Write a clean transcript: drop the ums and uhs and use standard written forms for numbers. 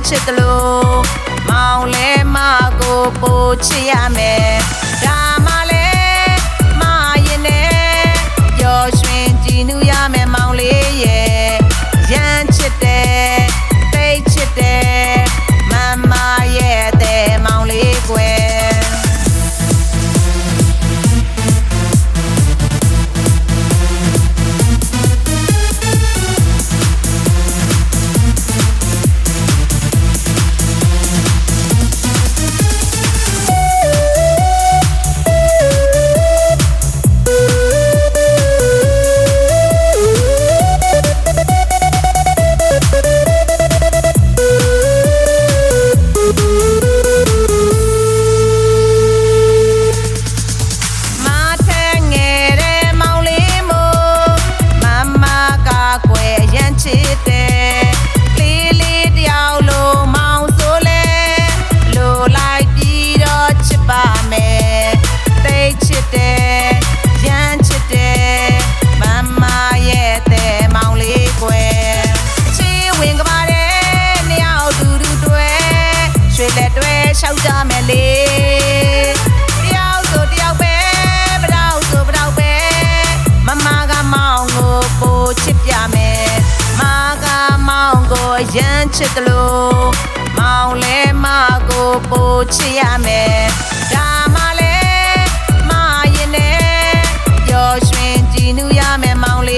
ချစ်တလို့မောင်လဲမကိုပို့ချစ်ရမယ်ဒါမှလဲမရင်နဲ့ပျော်ရွှင်ကြည်နူးရမယ်မောင်လေးရဲ့ရမ်းချစ်တယ်သိချစ်တယ်မမရဲ့တဲ့မောင်လေးကွယ်ရှောက်ကြမယ်လေတယောက်ဆိုတယောက်ပဲပတောက်ဆိုပတောက်ပဲမမကမောင်ကိုပို့ချစ်ပြမယ်မကမောင်ကိုရမ်းချစ်တယ်လို့မောင်လဲမကိုပို့ချစ်ရမယ်